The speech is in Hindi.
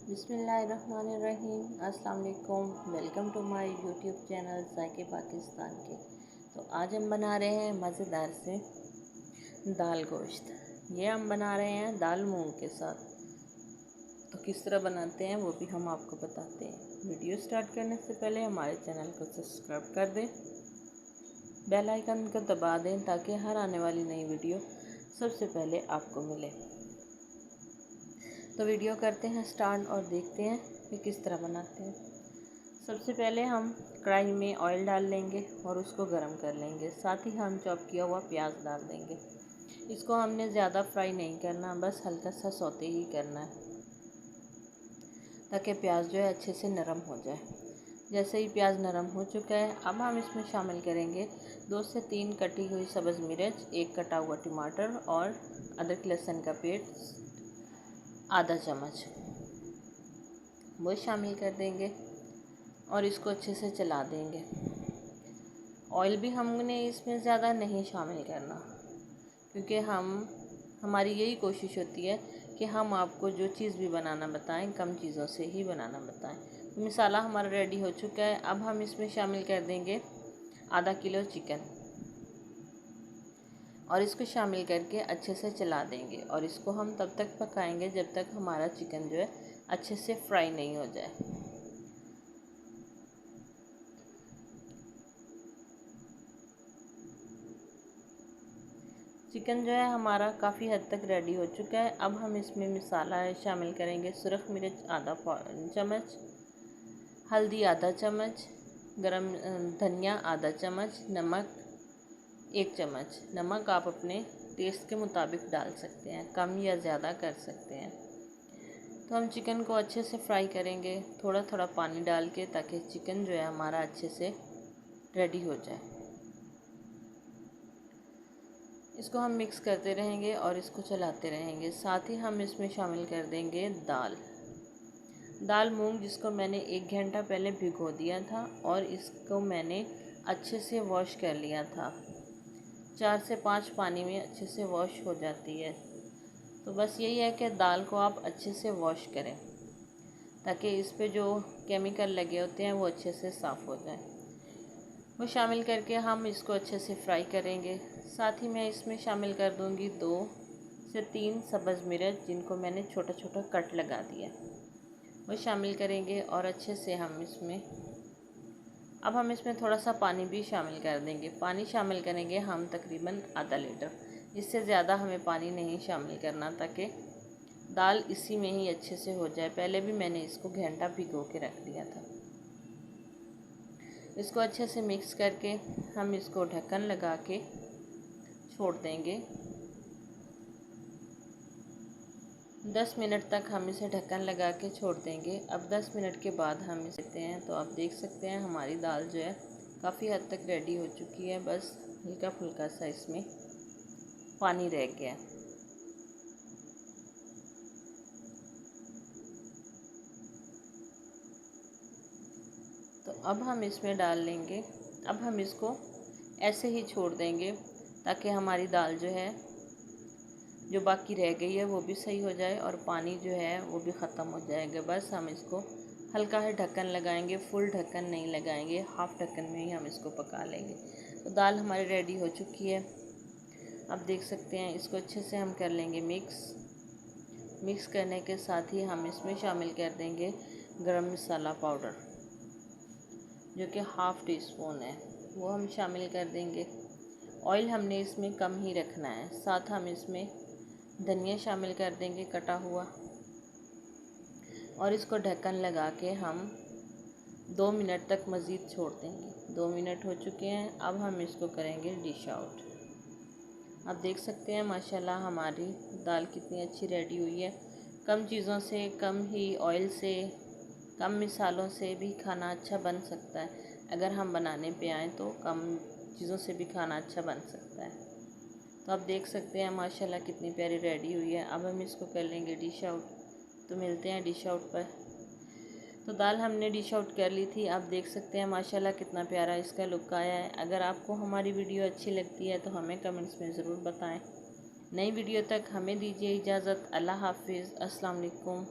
बिस्मिल्लाहिर्रहमानिर्रहीम। अस्सलाम वालेकुम। Welcome to my YouTube channel Zaike Pakistan के। तो आज हम बना रहे हैं मज़ेदार से दाल गोश्त। ये हम बना रहे हैं दाल मूंग के साथ। तो किस तरह बनाते हैं वो भी हम आपको बताते हैं। वीडियो स्टार्ट करने से पहले हमारे चैनल को सब्सक्राइब कर दें, बेल आइकन को दबा दें ताकि हर आने वाली नई वीडियो सबसे पहले आपको मिले। तो वीडियो करते हैं स्टार्ट और देखते हैं कि किस तरह बनाते हैं। सबसे पहले हम कढ़ाई में ऑयल डाल लेंगे और उसको गर्म कर लेंगे। साथ ही हम चॉप किया हुआ प्याज डाल देंगे। इसको हमने ज़्यादा फ्राई नहीं करना, बस हल्का सा सौते ही करना है ताकि प्याज जो है अच्छे से नरम हो जाए। जैसे ही प्याज नरम हो चुका है, अब हम इसमें शामिल करेंगे 2 से 3 कटी हुई सब्ज़ मिर्च, 1 कटा हुआ टमाटर और अदरक लहसुन का पेस्ट आधा चम्मच वो शामिल कर देंगे और इसको अच्छे से चला देंगे। ऑयल भी हमने इसमें ज़्यादा नहीं शामिल करना, क्योंकि हमारी यही कोशिश होती है कि हम आपको जो चीज़ भी बनाना बताएं कम चीज़ों से ही बनाना बताएं। तो मसाला हमारा रेडी हो चुका है। अब हम इसमें शामिल कर देंगे आधा किलो चिकन और इसको शामिल करके अच्छे से चला देंगे। और इसको हम तब तक पकाएंगे जब तक हमारा चिकन जो है अच्छे से फ्राई नहीं हो जाए। चिकन जो है हमारा काफ़ी हद तक रेडी हो चुका है। अब हम इसमें मसाला शामिल करेंगे। सुरख मिर्च आधा चम्मच, हल्दी आधा चम्मच, गरम धनिया आधा चम्मच, नमक 1 चम्मच। नमक आप अपने टेस्ट के मुताबिक डाल सकते हैं, कम या ज़्यादा कर सकते हैं। तो हम चिकन को अच्छे से फ्राई करेंगे थोड़ा थोड़ा पानी डाल के, ताकि चिकन जो है हमारा अच्छे से रेडी हो जाए। इसको हम मिक्स करते रहेंगे और इसको चलाते रहेंगे। साथ ही हम इसमें शामिल कर देंगे दाल मूंग, जिसको मैंने 1 घंटा पहले भिगो दिया था और इसको मैंने अच्छे से वॉश कर लिया था। 4 से 5 पानी में अच्छे से वॉश हो जाती है। तो बस यही है कि दाल को आप अच्छे से वॉश करें ताकि इस पे जो केमिकल लगे होते हैं वो अच्छे से साफ़ हो जाए। वो शामिल करके हम इसको अच्छे से फ्राई करेंगे। साथ ही मैं इसमें शामिल कर दूंगी 2 से 3 सब्ज़ मिर्च, जिनको मैंने छोटा छोटा कट लगा दिया, वो शामिल करेंगे। और अच्छे से हम इसमें थोड़ा सा पानी भी शामिल कर देंगे। पानी शामिल करेंगे हम तकरीबन आधा लीटर, इससे ज़्यादा हमें पानी नहीं शामिल करना, ताकि दाल इसी में ही अच्छे से हो जाए। पहले भी मैंने इसको घंटा भिगो के रख दिया था। इसको अच्छे से मिक्स करके हम इसको ढक्कन लगा के छोड़ देंगे। 10 मिनट तक हम इसे ढक्कन लगा के छोड़ देंगे। अब 10 मिनट के बाद हम इसे देखते हैं, तो आप देख सकते हैं हमारी दाल जो है काफ़ी हद तक रेडी हो चुकी है। बस हल्का फुल्का सा इसमें पानी रह गया। तो अब हम इसमें डाल लेंगे। अब हम इसको ऐसे ही छोड़ देंगे ताकि हमारी दाल जो है जो बाकी रह गई है वो भी सही हो जाए और पानी जो है वो भी ख़त्म हो जाएगा। बस हम इसको हल्का है ढक्कन लगाएंगे, फुल ढक्कन नहीं लगाएंगे, हाफ़ ढक्कन में ही हम इसको पका लेंगे। तो दाल हमारी रेडी हो चुकी है। अब देख सकते हैं, इसको अच्छे से हम कर लेंगे मिक्स करने के साथ ही हम इसमें शामिल कर देंगे गरम मसाला पाउडर, जो कि हाफ़ टी स्पून है, वो हम शामिल कर देंगे। ऑयल हमने इसमें कम ही रखना है। साथ हम इसमें धनिया शामिल कर देंगे कटा हुआ और इसको ढक्कन लगा के हम 2 मिनट तक मज़ीद छोड़ देंगे। 2 मिनट हो चुके हैं। अब हम इसको करेंगे डिश आउट। आप देख सकते हैं माशाल्लाह हमारी दाल कितनी अच्छी रेडी हुई है। कम चीज़ों से, कम ही ऑयल से, कम मिसालों से भी खाना अच्छा बन सकता है। अगर हम बनाने पे आएँ तो कम चीज़ों से भी खाना अच्छा बन सकता है। तो आप देख सकते हैं माशाल्लाह कितनी प्यारी रेडी हुई है। अब हम इसको कर लेंगे डिश आउट। तो मिलते हैं डिश आउट पर। तो दाल हमने डिश आउट कर ली थी। आप देख सकते हैं माशाल्लाह कितना प्यारा इसका लुक आया है। अगर आपको हमारी वीडियो अच्छी लगती है तो हमें कमेंट्स में ज़रूर बताएं। नई वीडियो तक हमें दीजिए इजाज़त। अल्लाह हाफिज़। अस्सलाम वालेकुम।